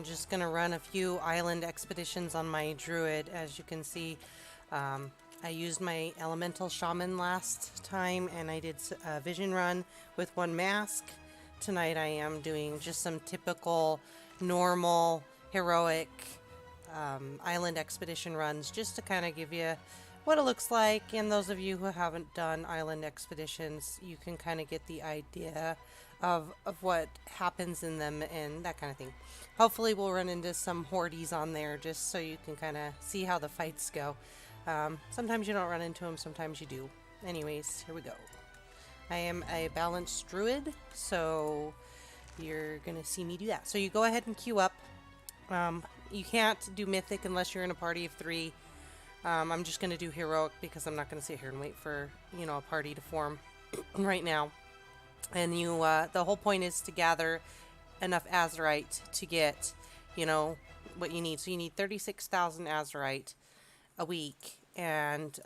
I'm just gonna run a few island expeditions on my druid. As you can see, I used my elemental shaman last time and I did a vision run with one mask. Tonight I am doing just some typical normal heroic island expedition runs, just to kind of give you what it looks like. And those of you who haven't done island expeditions, you can kind of get the idea of what happens in them and that kind of thing. Hopefully we'll run into some hordes on there just so you can kind of see how the fights go. Sometimes you don't run into them, sometimes you do. Anyways, here we go. I am a balanced druid, so you're gonna see me do that. So you go ahead and queue up. You can't do mythic unless you're in a party of 3. I'm just gonna do heroic because I'm not gonna sit here and wait for, you know, a party to form right now. And you, the whole point is to gather enough azurite to get, you know, what you need. So you need 36,000 azurite a week, and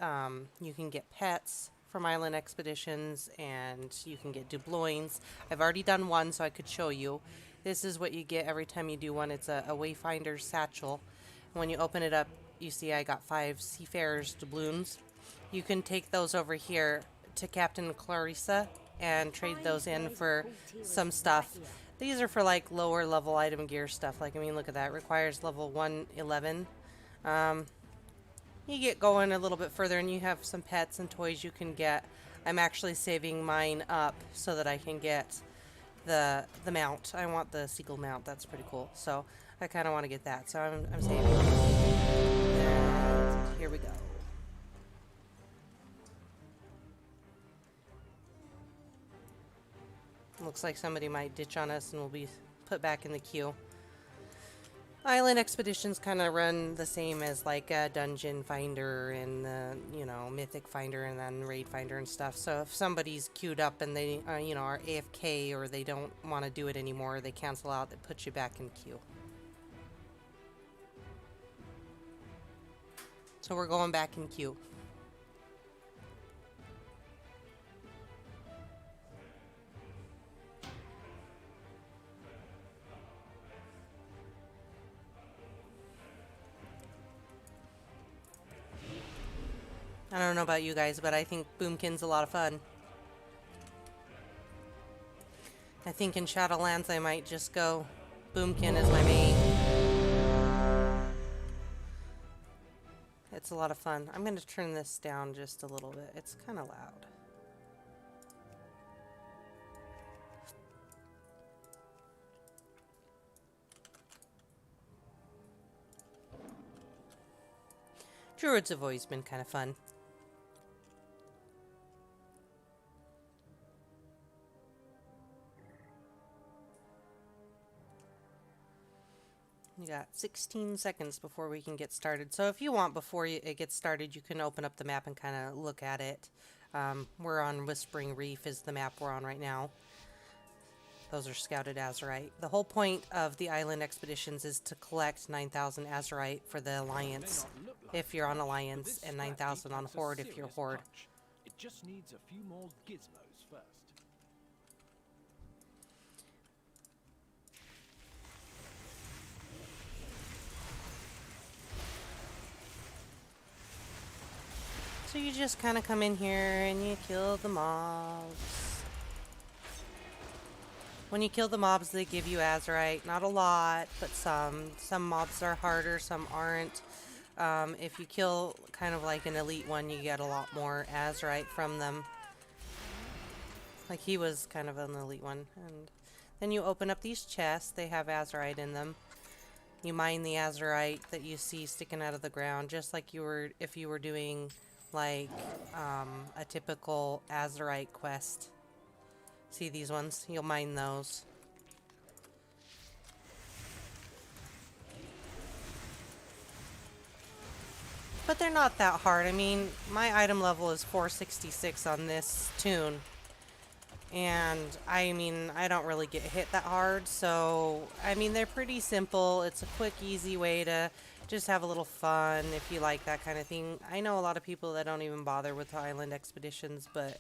you can get pets from island expeditions, and you can get doubloons. I've already done one, so I could show you. This is what you get every time you do one. It's a wayfinder's satchel. When you open it up, you see I got 5 seafarers doubloons. You can take those over here to Captain Clarissa and trade those in for some stuff. These are for like lower level item gear stuff. Like, I mean, look at that. Requires level 111. You get going a little bit further and you have some pets and toys you can get. I'm actually saving mine up so that I can get the mount. I want the seagull mount. That's pretty cool. So I kind of want to get that. So I'm saving. And here we go. Looks like somebody might ditch on us and we'll be put back in the queue. Island expeditions kind of run the same as like a dungeon finder and the, you know, mythic finder and then raid finder and stuff. So if somebody's queued up and they, you know, are AFK or they don't want to do it anymore, they cancel out, they put you back in queue. So we're going back in queue. I don't know about you guys, but I think Boomkin's a lot of fun. I think in Shadowlands I might just go Boomkin as my main. It's a lot of fun. I'm going to turn this down just a little bit. It's kind of loud. Druids have always been kind of fun. You got 16 seconds before we can get started. So if you want, before it gets started, you can open up the map and kind of look at it. We're on Whispering Reef is the map we're on right now. Those are scouted azurite. The whole point of the island expeditions is to collect 9,000 azurite for the Alliance if you're on Alliance, and 9,000 on Horde if you're Horde. It just needs a few more gizmos first. So you just kind of come in here and you kill the mobs. When you kill the mobs, they give you azurite. Not a lot, but some. Some mobs are harder, some aren't. If you kill kind of like an elite one, you get a lot more azurite from them. Like he was kind of an elite one. And then you open up these chests. They have azurite in them. You mine the azurite that you see sticking out of the ground, just like you were if you were doing like a typical azurite quest. See these ones? You'll mine those. But they're not that hard. I mean, my item level is 466 on this tune. And I mean, I don't really get hit that hard. So, I mean, they're pretty simple. It's a quick, easy way to just have a little fun if you like that kind of thing. I know a lot of people that don't even bother with the island expeditions, but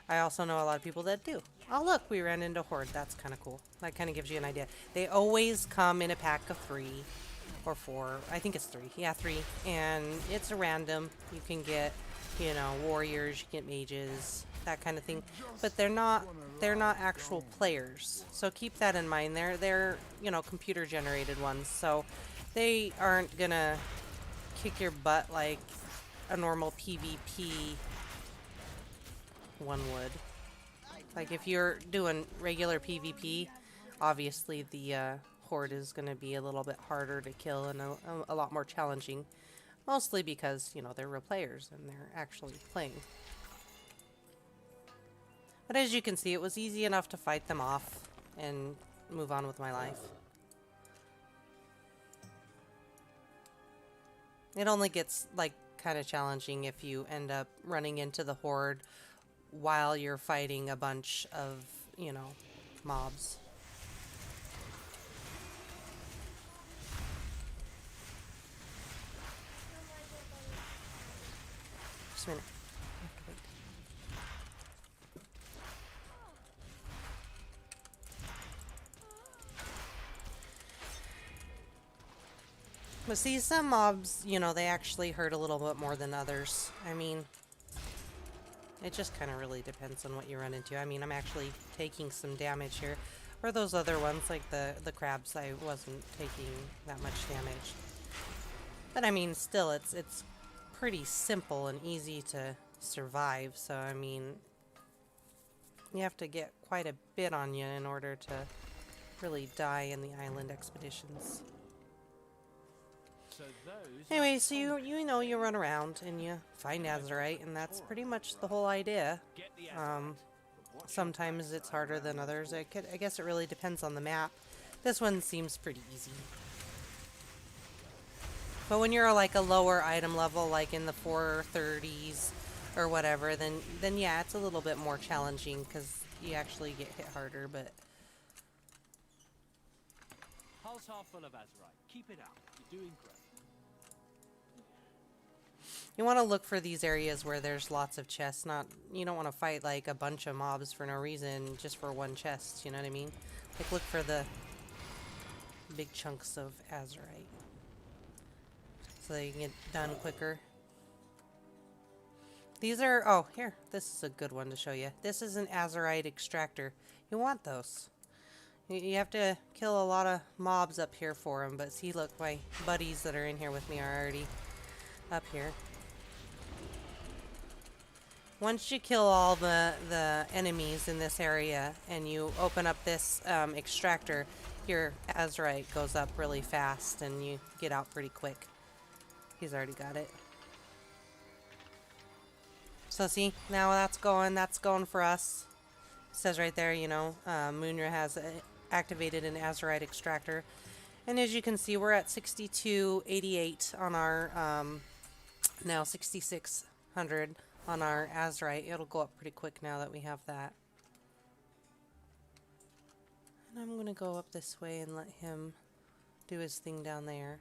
I also know a lot of people that do. Oh look, we ran into Horde. That's kind of cool. That kind of gives you an idea. They always come in a pack of 3 or 4. I think it's 3. Yeah, 3. And it's a random. You can get, you know, warriors, you get mages, that kind of thing. But they're not actual players. So keep that in mind. They're, you know, computer generated ones. So they aren't gonna kick your butt like a normal PvP one would. Like if you're doing regular PvP, obviously the Horde is going to be a little bit harder to kill and a lot more challenging. Mostly because, you know, they're real players and they're actually playing. But as you can see, it was easy enough to fight them off and move on with my life. It only gets, like, kind of challenging if you end up running into the Horde while you're fighting a bunch of, you know, mobs. Just a minute. I have to wait. But see, some mobs, you know, they actually hurt a little bit more than others. I mean, it just kind of really depends on what you run into. I mean, I'm actually taking some damage here. Or those other ones, like the crabs, I wasn't taking that much damage. But I mean, still, it's pretty simple and easy to survive. So, I mean, you have to get quite a bit on you in order to really die in the island expeditions. Anyway, so you know, you run around and you find Azurite, and that's pretty much the whole idea. Sometimes it's harder than others. I guess it really depends on the map. This one seems pretty easy. But when you're like a lower item level, like in the 430s or whatever, then yeah, it's a little bit more challenging because you actually get hit harder. But Hull's half full of Azurite. Keep it up. You're doing great. you want to look for these areas where there's lots of chests. You don't want to fight like a bunch of mobs for no reason just for one chest, you know what I mean? Like look for the big chunks of Azurite so that you can get done quicker. These are, oh here, this is a good one to show you. This is an Azurite extractor. You want those. You have to kill a lot of mobs up here for them, but see, look, my buddies that are in here with me are already up here. Once you kill all the enemies in this area and you open up this extractor, your Azurite goes up really fast and you get out pretty quick. He's already got it. So see, now that's going for us. It says right there, you know, Munra has activated an Azurite extractor. And as you can see, we're at 6288 on our, now 6600 on our Azurite. It'll go up pretty quick now that we have that. And I'm going to go up this way and let him do his thing down there.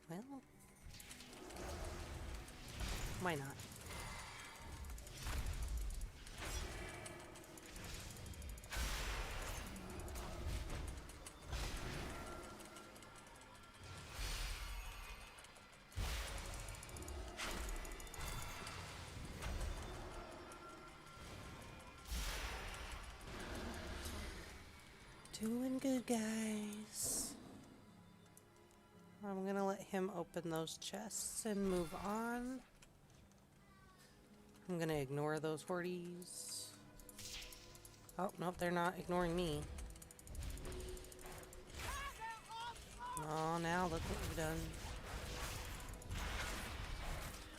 Well, why not? Doing good, guys. I'm gonna let him open those chests and move on. I'm gonna ignore those hordes. Oh, nope, they're not ignoring me. Oh, now look what we've done.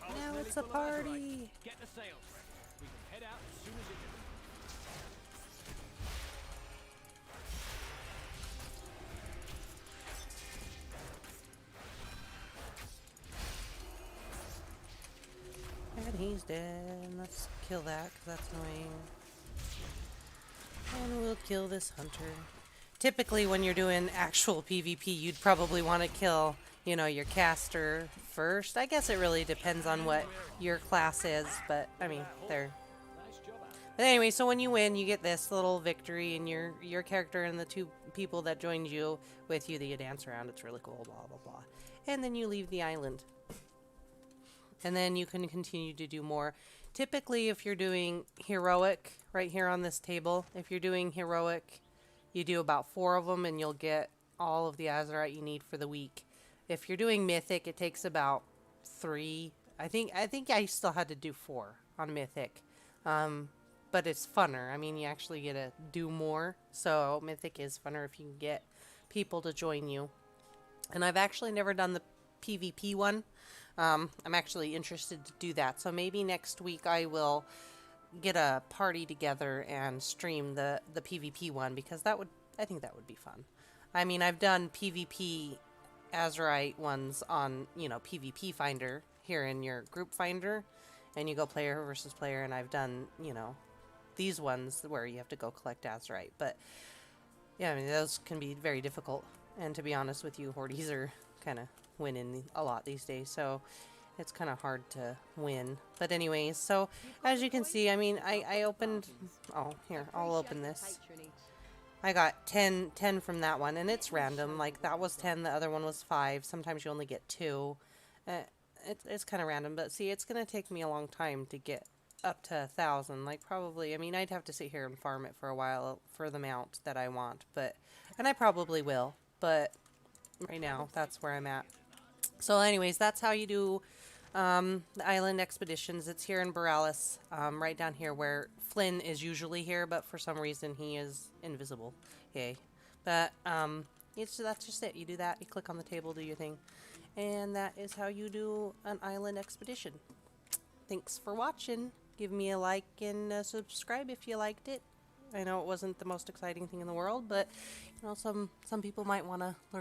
Now it's a party! Get the sails ready. We can head out as soon as it is. And he's dead. Let's kill that, because that's annoying. And we'll kill this hunter. Typically, when you're doing actual PvP, you'd probably want to kill, you know, your caster first. I guess it really depends on what your class is, but, I mean, they're Nice job. But anyway, so when you win, you get this little victory, and your character and the two people that joined you with you, that you dance around. It's really cool, blah, blah, blah. And then you leave the island. And then you can continue to do more. Typically, if you're doing heroic, right here on this table, if you're doing heroic, you do about 4 of them, and you'll get all of the Azurite you need for the week. If you're doing mythic, it takes about 3. I think I still had to do 4 on mythic. But it's funner. I mean, you actually get to do more. So mythic is funner if you can get people to join you. And I've actually never done the PvP one. I'm actually interested to do that. So maybe next week I will get a party together and stream the PvP one, because I think that would be fun. I mean, I've done PvP Azurite ones on, PvP Finder here in your group finder, and you go player versus player, and I've done, these ones where you have to go collect Azurite. But yeah, I mean, those can be very difficult. And to be honest with you, Hordes are kind of winning a lot these days, so it's kind of hard to win. But anyways, so as you can see, I mean, I opened, oh, here, I'll open this. I got 10 from that one, and it's random. Like, that was 10, the other one was 5. Sometimes you only get 2. It's kind of random, but see, it's going to take me a long time to get up to 1,000. Like, probably, I mean, I'd have to sit here and farm it for a while for the mount that I want, and I probably will, but right now, that's where I'm at. So anyways, that's how you do the island expeditions. It's here in Borealis, right down here where Flynn is usually here, but for some reason he is invisible. Yay. But that's just it. You do that, you click on the table, do your thing, and that is how you do an island expedition. Thanks for watching. Give me a like and subscribe if you liked it. I know it wasn't the most exciting thing in the world, but some people might want to learn